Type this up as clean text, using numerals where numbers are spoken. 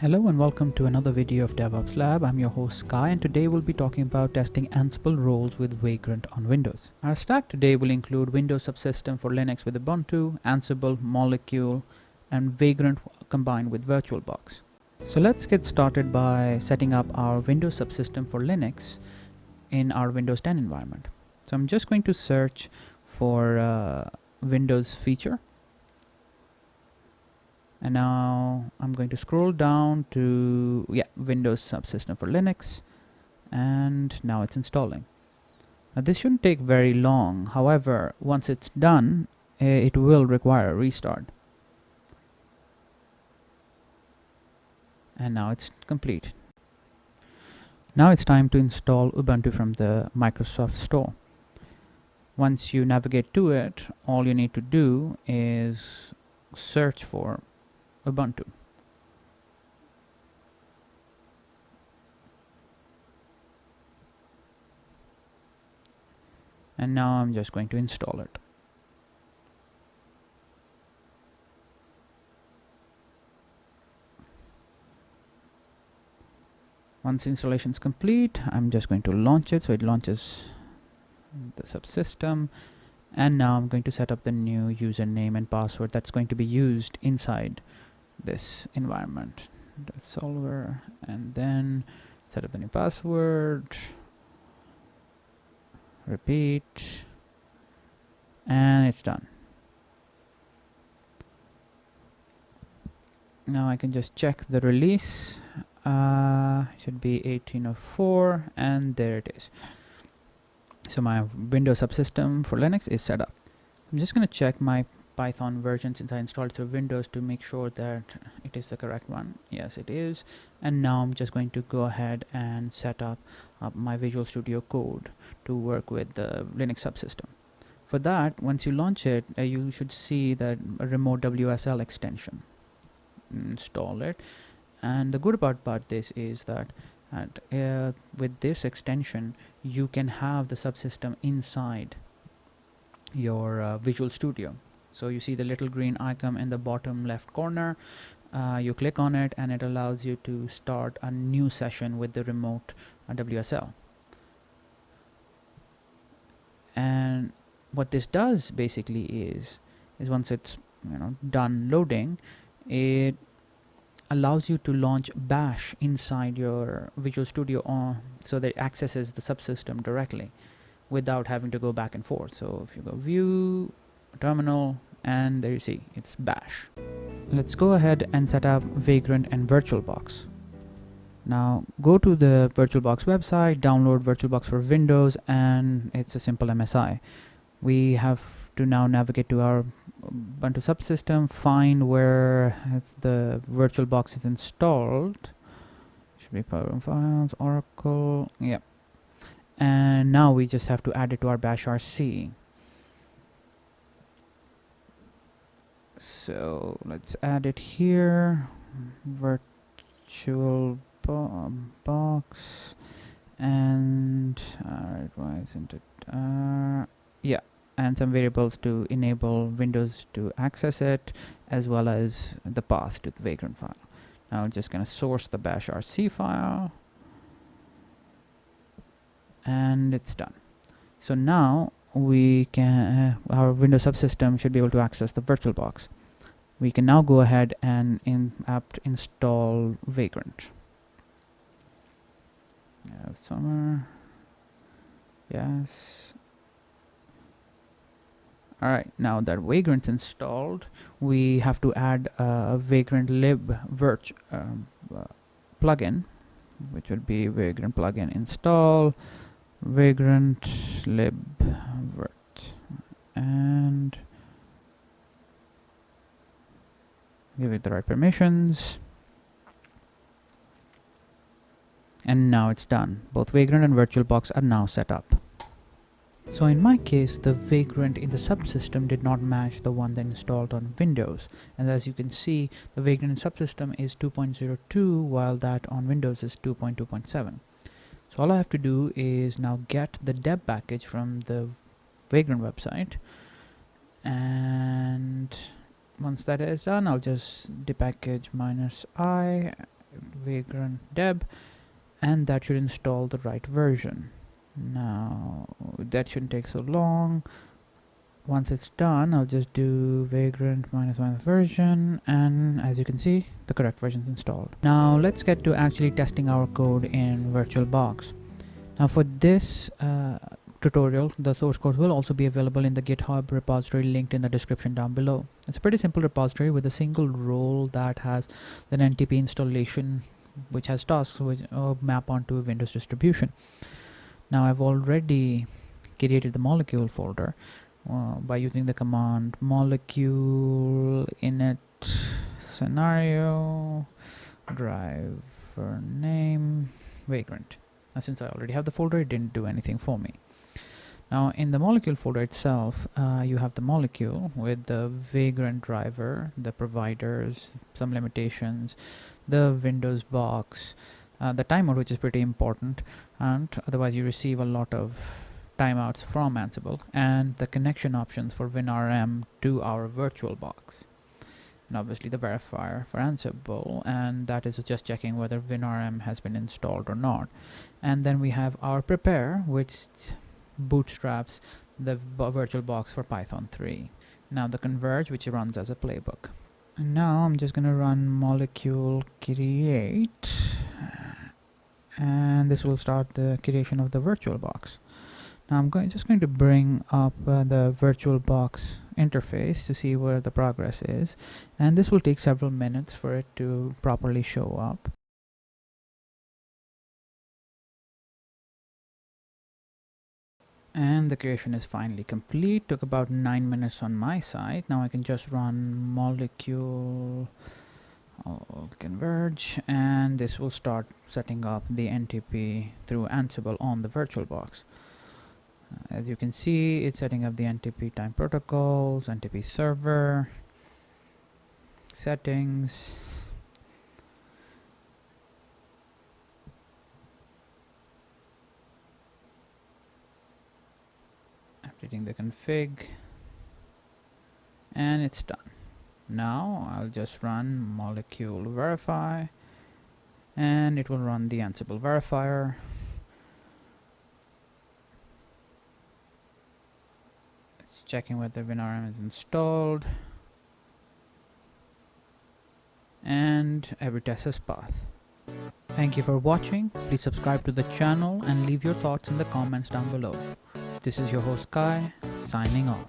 Hello and welcome to another video of DevOps Lab. I'm your host Sky, and today we'll be talking about testing Ansible roles with Vagrant on Windows. Our stack today will include Windows subsystem for Linux with Ubuntu, Ansible, Molecule, and Vagrant combined with VirtualBox. So let's get started by setting up our Windows subsystem for Linux in our Windows 10 environment. So I'm just going to search for Windows feature. And now I'm going to scroll down to Windows subsystem for Linux, and now it's installing. Now this shouldn't take very long. However, once it's done, it will require a restart. And now it's complete. Now it's time to install Ubuntu from the Microsoft Store. Once you navigate to it, all you need to do is search for Ubuntu. And now I'm just going to install it. Once installation is complete, I'm just going to launch it. So it launches the subsystem. And now I'm going to set up the new username and password that's going to be used inside this environment. Solver, and then set up the new password. Repeat, and it's done. Now I can just check the release. Should be 1804, and there it is. So my Windows subsystem for Linux is set up. I'm just going to check my Python version since I installed through Windows to make sure that it is the correct one. Yes, it is. And now I'm just going to go ahead and set up my Visual Studio Code to work with the Linux subsystem. For that, once you launch it, you should see that a remote WSL extension. Install it. And the good part about this is that with this extension, you can have the subsystem inside your Visual Studio. So you see the little green icon in the bottom left corner. You click on it and it allows you to start a new session with the remote WSL. And what this does basically is once it's done loading, it allows you to launch bash inside your Visual Studio so that it accesses the subsystem directly without having to go back and forth. So if you go view, terminal, and there you see it's bash. Let's go ahead and set up Vagrant and VirtualBox. Now go to the VirtualBox website, download VirtualBox for Windows, and it's a simple MSI. We have to now navigate to our Ubuntu subsystem, find where the VirtualBox is installed. Should be program files, Oracle, yep. And now we just have to add it to our bash RC. So let's add it here. VirtualBox, and alright, why isn't it? Yeah, and some variables to enable Windows to access it, as well as the path to the Vagrant file. Now I'm just gonna source the bash RC file, and it's done. So now we can our Windows subsystem should be able to access the VirtualBox. We can now go ahead and apt install Vagrant. Summer, yes. Alright, now that Vagrant's installed, we have to add a Vagrant lib virt plugin, which would be Vagrant plugin install Vagrant lib virt, and give it the right permissions. And now it's done. Both Vagrant and VirtualBox are now set up. So in my case, the Vagrant in the subsystem did not match the one that installed on Windows. And as you can see, the Vagrant in subsystem is 2.02, while that on Windows is 2.2.7. So all I have to do is now get the deb package from the Vagrant website, and once that is done, I'll just depackage -i Vagrant deb, and that should install the right version. Now that shouldn't take so long. Once it's done, I'll just do vagrant minus version, and as you can see, the correct version is installed. Now let's get to actually testing our code in VirtualBox. Now for this tutorial, the source code will also be available in the GitHub repository linked in the description down below. It's a pretty simple repository with a single role that has an NTP installation which has tasks which map onto a Windows distribution. Now I've already created the molecule folder by using the command molecule init scenario driver name vagrant. Now since I already have the folder, it didn't do anything for me. Now in the molecule folder itself, you have the molecule with the vagrant driver, the providers, some limitations, the Windows box, the timeout, which is pretty important, and otherwise you receive a lot of timeouts from Ansible, and the connection options for WinRM to our VirtualBox, and obviously the verifier for Ansible, and that is just checking whether WinRM has been installed or not. And then we have our prepare, which bootstraps the VirtualBox for Python 3. Now the converge, which runs as a playbook. And now I'm just going to run molecule create, and this will start the creation of the VirtualBox. Now I'm just going to bring up the VirtualBox interface to see where the progress is, and this will take several minutes for it to properly show up. And the creation is finally complete. Took about 9 minutes on my side. Now I can just run molecule converge, and this will start setting up the NTP through Ansible on the VirtualBox. As you can see, it's setting up the NTP time protocols, NTP server, settings, updating the config, and it's done. Now I'll just run molecule verify, and it will run the Ansible verifier. It's checking whether WinRM is installed, and every test has passed. Thank you for watching. Please subscribe to the channel and leave your thoughts in the comments down below. This is your host Kai, signing off.